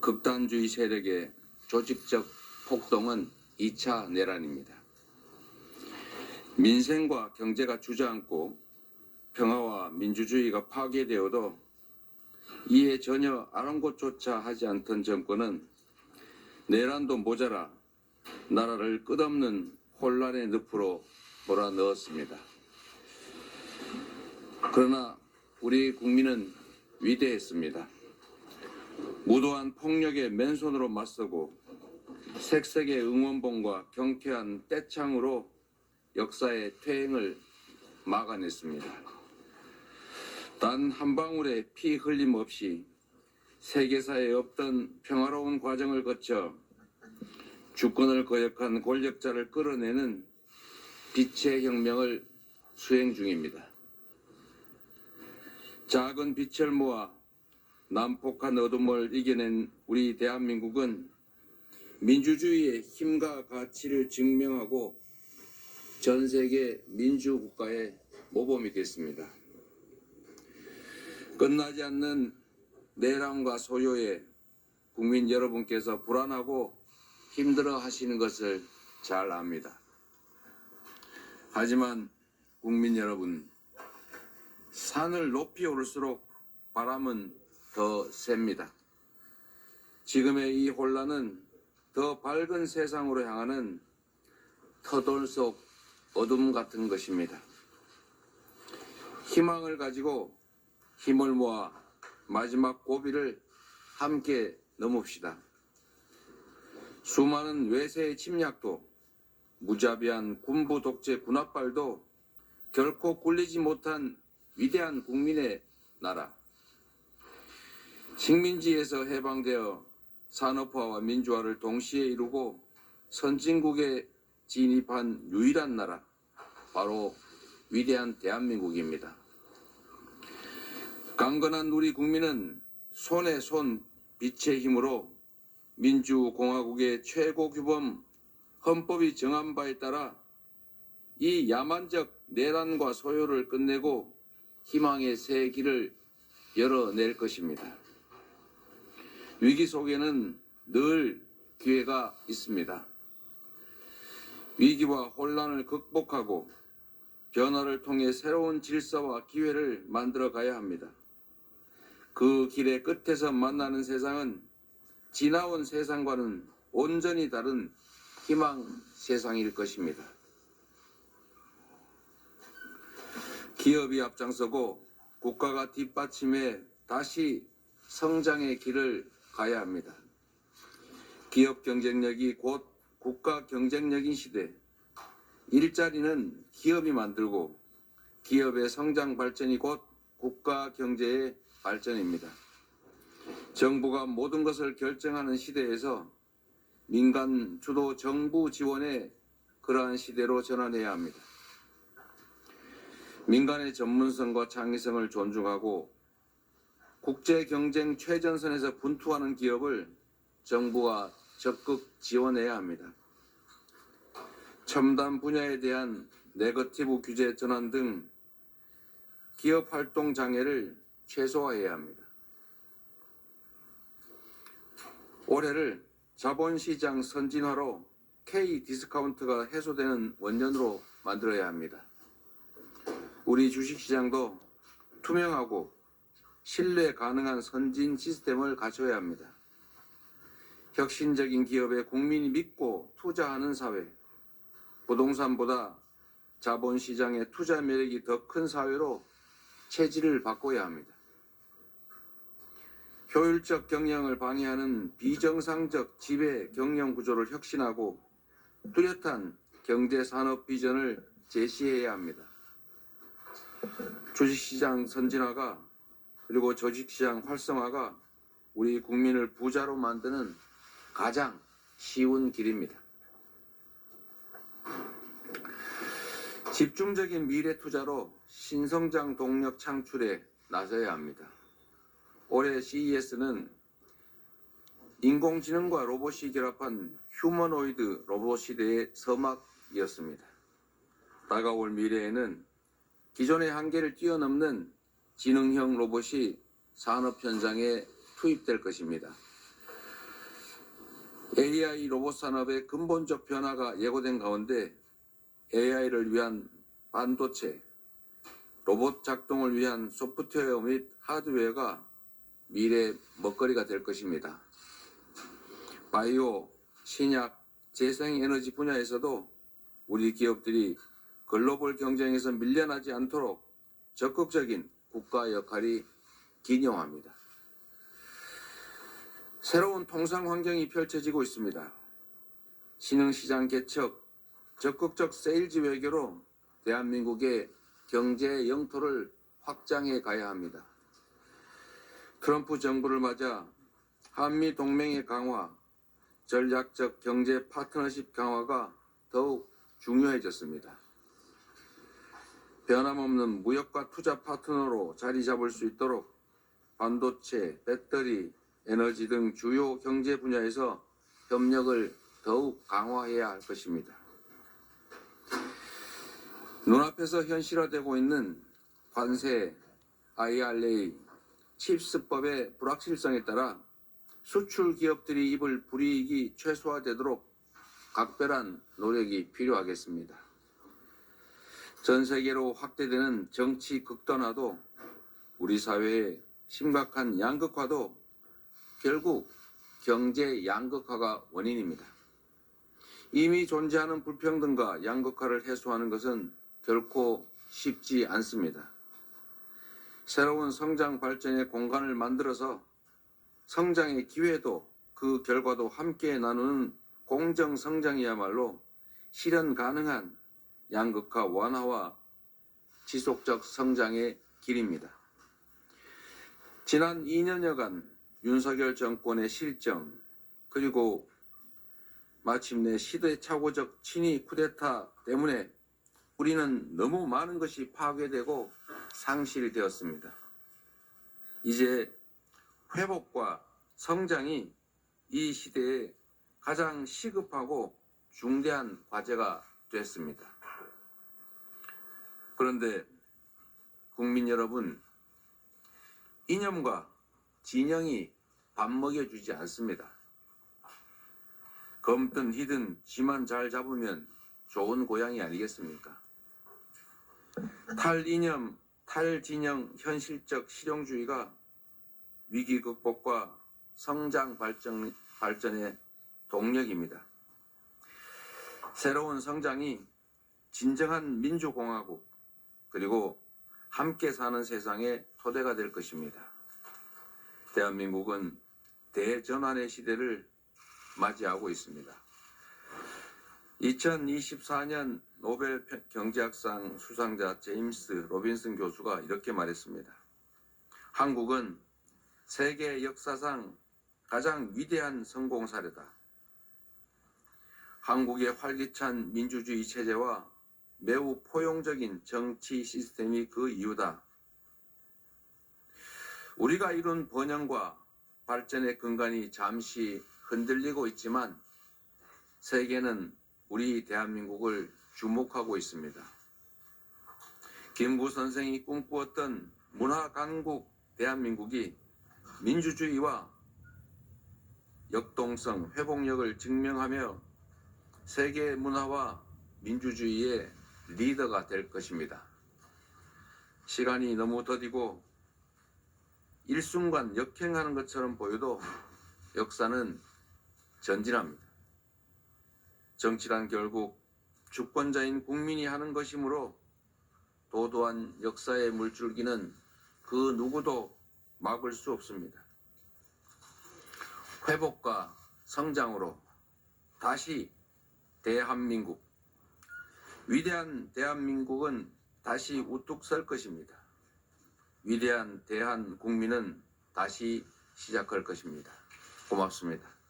극단주의 세력의 조직적 폭동은 2차 내란입니다. 민생과 경제가 주저앉고 평화와 민주주의가 파괴되어도 이에 전혀 아랑곳조차 하지 않던 정권은 내란도 모자라 나라를 끝없는 혼란의 늪으로 몰아넣었습니다. 그러나 우리 국민은 위대했습니다. 무도한 폭력에 맨손으로 맞서고 색색의 응원봉과 경쾌한 떼창으로 역사의 퇴행을 막아냈습니다. 단 한 방울의 피 흘림 없이 세계사에 없던 평화로운 과정을 거쳐 주권을 거역한 권력자를 끌어내는 빛의 혁명을 수행 중입니다. 작은 빛을 모아 난폭한 어둠을 이겨낸 우리 대한민국은 민주주의의 힘과 가치를 증명하고 전 세계 민주국가의 모범이 됐습니다. 끝나지 않는 내란과 소요에 국민 여러분께서 불안하고 힘들어 하시는 것을 잘 압니다. 하지만 국민 여러분, 산을 높이 오를수록 바람은 더 셉니다. 지금의 이 혼란은 더 밝은 세상으로 향하는 터돌 속 어둠 같은 것입니다. 희망을 가지고 힘을 모아 마지막 고비를 함께 넘읍시다. 수많은 외세의 침략도 무자비한 군부 독재 군합발도 결코 굴리지 못한 위대한 국민의 나라. 식민지에서 해방되어 산업화와 민주화를 동시에 이루고 선진국에 진입한 유일한 나라, 바로 위대한 대한민국입니다. 강건한 우리 국민은 손에 손 빛의 힘으로 민주공화국의 최고 규범 헌법이 정한 바에 따라 이 야만적 내란과 소요를 끝내고 희망의 새 길을 열어낼 것입니다. 위기 속에는 늘 기회가 있습니다. 위기와 혼란을 극복하고 변화를 통해 새로운 질서와 기회를 만들어 가야 합니다. 그 길의 끝에서 만나는 세상은 지나온 세상과는 온전히 다른 희망 세상일 것입니다. 기업이 앞장서고 국가가 뒷받침해 다시 성장의 길을 가야 합니다. 기업 경쟁력이 곧 국가 경쟁력인 시대, 일자리는 기업이 만들고 기업의 성장 발전이 곧 국가 경제의 발전입니다. 정부가 모든 것을 결정하는 시대에서 민간 주도 정부 지원의 그러한 시대로 전환해야 합니다. 민간의 전문성과 창의성을 존중하고 국제 경쟁 최전선에서 분투하는 기업을 정부가 적극 지원해야 합니다. 첨단 분야에 대한 네거티브 규제 전환 등 기업 활동 장애를 최소화해야 합니다. 올해를 자본시장 선진화로 K-디스카운트가 해소되는 원년으로 만들어야 합니다. 우리 주식시장도 투명하고 신뢰 가능한 선진 시스템을 갖춰야 합니다. 혁신적인 기업에 국민이 믿고 투자하는 사회, 부동산보다 자본시장의 투자 매력이 더 큰 사회로 체질을 바꿔야 합니다. 효율적 경영을 방해하는 비정상적 지배 경영 구조를 혁신하고 뚜렷한 경제산업 비전을 제시해야 합니다. 주식시장 선진화가 그리고 조직시장 활성화가 우리 국민을 부자로 만드는 가장 쉬운 길입니다. 집중적인 미래 투자로 신성장 동력 창출에 나서야 합니다. 올해 CES는 인공지능과 로봇이 결합한 휴머노이드 로봇 시대의 서막이었습니다. 다가올 미래에는 기존의 한계를 뛰어넘는 지능형 로봇이 산업 현장에 투입될 것입니다. AI 로봇 산업의 근본적 변화가 예고된 가운데 AI를 위한 반도체, 로봇 작동을 위한 소프트웨어 및 하드웨어가 미래 먹거리가 될 것입니다. 바이오, 신약, 재생에너지 분야에서도 우리 기업들이 글로벌 경쟁에서 밀려나지 않도록 적극적인 국가 역할이 기념합니다. 새로운 통상 환경이 펼쳐지고 있습니다. 신흥시장 개척, 적극적 세일즈 외교로 대한민국의 경제 영토를 확장해 가야 합니다. 트럼프 정부를 맞아 한미 동맹의 강화, 전략적 경제 파트너십 강화가 더욱 중요해졌습니다. 변함없는 무역과 투자 파트너로 자리 잡을 수 있도록 반도체, 배터리, 에너지 등 주요 경제 분야에서 협력을 더욱 강화해야 할 것입니다. 눈앞에서 현실화되고 있는 관세, IRA, 칩스법의 불확실성에 따라 수출 기업들이 입을 불이익이 최소화되도록 각별한 노력이 필요하겠습니다. 전 세계로 확대되는 정치 극단화도 우리 사회의 심각한 양극화도 결국 경제 양극화가 원인입니다. 이미 존재하는 불평등과 양극화를 해소하는 것은 결코 쉽지 않습니다. 새로운 성장 발전의 공간을 만들어서 성장의 기회도 그 결과도 함께 나누는 공정 성장이야말로 실현 가능한 양극화 완화와 지속적 성장의 길입니다. 지난 2년여간 윤석열 정권의 실정, 그리고 마침내 시대착오적 친위 쿠데타 때문에 우리는 너무 많은 것이 파괴되고 상실되었습니다. 이제 회복과 성장이 이 시대에 가장 시급하고 중대한 과제가 됐습니다. 그런데 국민 여러분, 이념과 진영이 밥 먹여주지 않습니다. 검든 희든 쥐만 잘 잡으면 좋은 고양이 아니겠습니까? 탈이념, 탈진영 현실적 실용주의가 위기 극복과 성장 발전의 동력입니다. 새로운 성장이 진정한 민주공화국, 그리고 함께 사는 세상의 토대가 될 것입니다. 대한민국은 대전환의 시대를 맞이하고 있습니다. 2024년 노벨 경제학상 수상자 제임스 로빈슨 교수가 이렇게 말했습니다. 한국은 세계 역사상 가장 위대한 성공 사례다. 한국의 활기찬 민주주의 체제와 매우 포용적인 정치 시스템이 그 이유다. 우리가 이룬 번영과 발전의 근간이 잠시 흔들리고 있지만 세계는 우리 대한민국을 주목하고 있습니다. 김구 선생이 꿈꾸었던 문화 강국 대한민국이 민주주의와 역동성, 회복력을 증명하며 세계 문화와 민주주의의 리더가 될 것입니다. 시간이 너무 더디고 일순간 역행하는 것처럼 보여도 역사는 전진합니다. 정치란 결국 주권자인 국민이 하는 것이므로 도도한 역사의 물줄기는 그 누구도 막을 수 없습니다. 회복과 성장으로 다시 대한민국, 위대한 대한민국은 다시 우뚝 설 것입니다. 위대한 대한국민은 다시 시작할 것입니다. 고맙습니다.